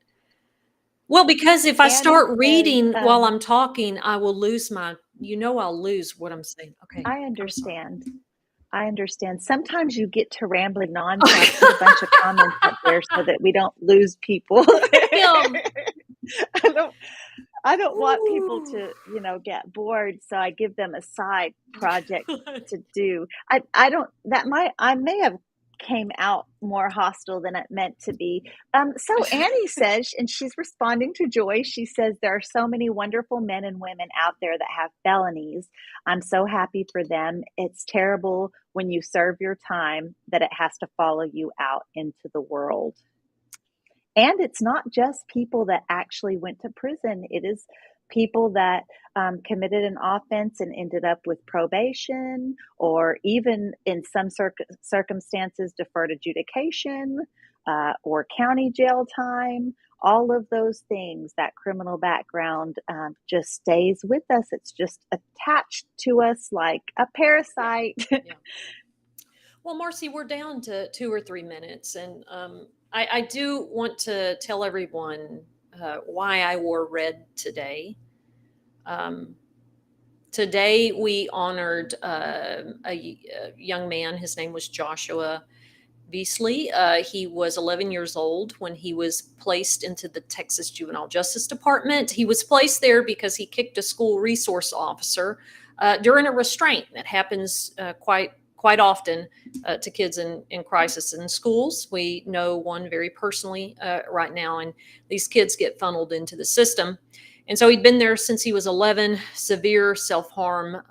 Well, because if I start reading while I'm talking, I will lose I'll lose what I'm saying. Okay. I understand. I understand. Sometimes you get to rambling on, so I put a bunch of comments up there so that we don't lose people. I don't want people to, get bored, so I give them a side project to do. I may have came out more hostile than it meant to be. So Annie says, and she's responding to Joy, she says, there are so many wonderful men and women out there that have felonies. I'm so happy for them. It's terrible when you serve your time that it has to follow you out into the world. And it's not just people that actually went to prison. It is people that committed an offense and ended up with probation, or even in some circumstances deferred adjudication, or county jail time. All of those things, that criminal background just stays with us. It's just attached to us like a parasite. Yeah. Well, Marci, we're down to 2 or 3 minutes, and I do want to tell everyone why I wore red today. Today we honored a young man. His name was Joshua Beasley. He was 11 years old when he was placed into the Texas Juvenile Justice Department. He was placed there because he kicked a school resource officer during a restraint. That happens quite often to kids in crisis in schools. We know one very personally right now, and these kids get funneled into the system. And so he'd been there since he was 11, severe self-harm,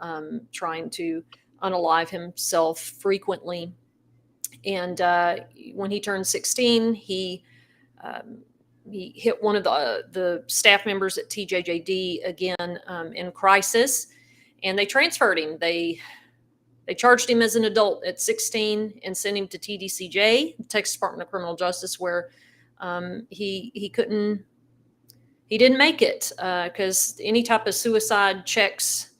trying to unalive himself frequently. And when he turned 16, he he hit one of the staff members at TJJD again in crisis, and they transferred him. They charged him as an adult at 16 and sent him to TDCJ, the Texas Department of Criminal Justice, where he didn't make it because any type of suicide checks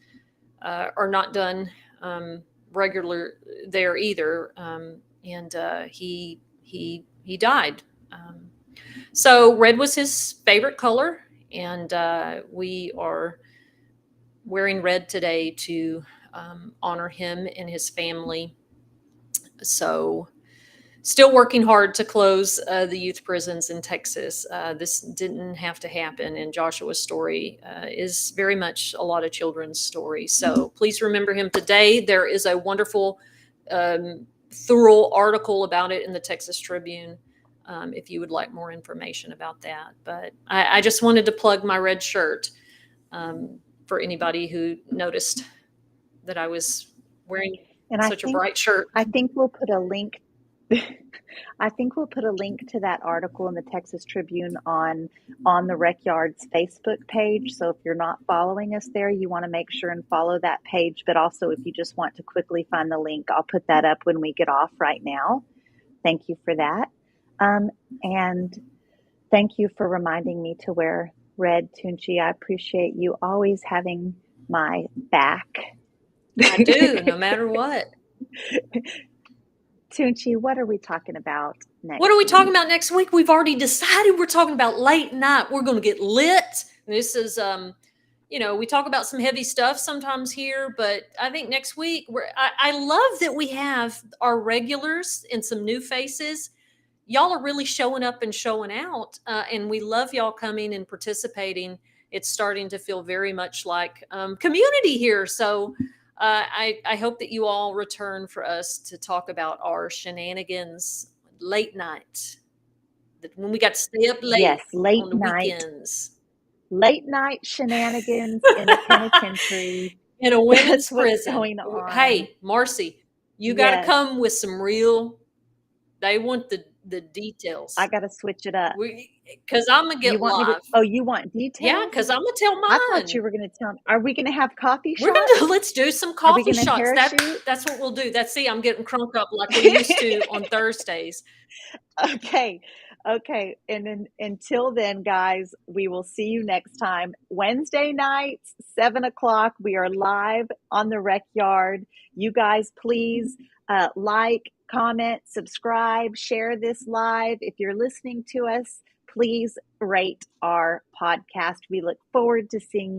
are not done regular there either, and he died. So red was his favorite color, and we are wearing red today to honor him and his family. So still working hard to close the youth prisons in Texas. This didn't have to happen, and Joshua's story is very much a lot of children's stories. So please remember him today. There is a wonderful, thorough article about it in the Texas Tribune if you would like more information about that. But I just wanted to plug my red shirt for anybody who noticed that I was wearing such a bright shirt. I think we'll put a link. I think we'll put a link to that article in the Texas Tribune on the Rec Yard's Facebook page. So if you're not following us there, you want to make sure and follow that page. But also, if you just want to quickly find the link, I'll put that up when we get off right now. Thank you for that. And thank you for reminding me to wear red, Toonche. I appreciate you always having my back. I do, no matter what. Toonche, what are we talking about next? What are we talking about next week? We've already decided we're talking about late night. We're going to get lit. This is, we talk about some heavy stuff sometimes here, but I think next week, I love that we have our regulars and some new faces. Y'all are really showing up and showing out, and we love y'all coming and participating. It's starting to feel very much like community here. So I hope that you all return for us to talk about our shenanigans late night. When we got to stay up late, yes, late on the night weekends. Late night shenanigans in a penitentiary. In a women's prison. Going on. Hey, Marci, you got to come with some real, they want the details. I got to switch it up. Because I'm going to get live. You want details? Yeah, because I'm going to tell mine. I thought you were going to tell me. Are we going to have coffee shots? Let's do some coffee shots. That's what we'll do. I'm getting crunk up like we used to on Thursdays. Okay. And then until then, guys, we will see you next time. Wednesday nights, 7:00. We are live on the Rec Yard. You guys, please like, comment, subscribe, share this live. If you're listening to us, please rate our podcast. We look forward to seeing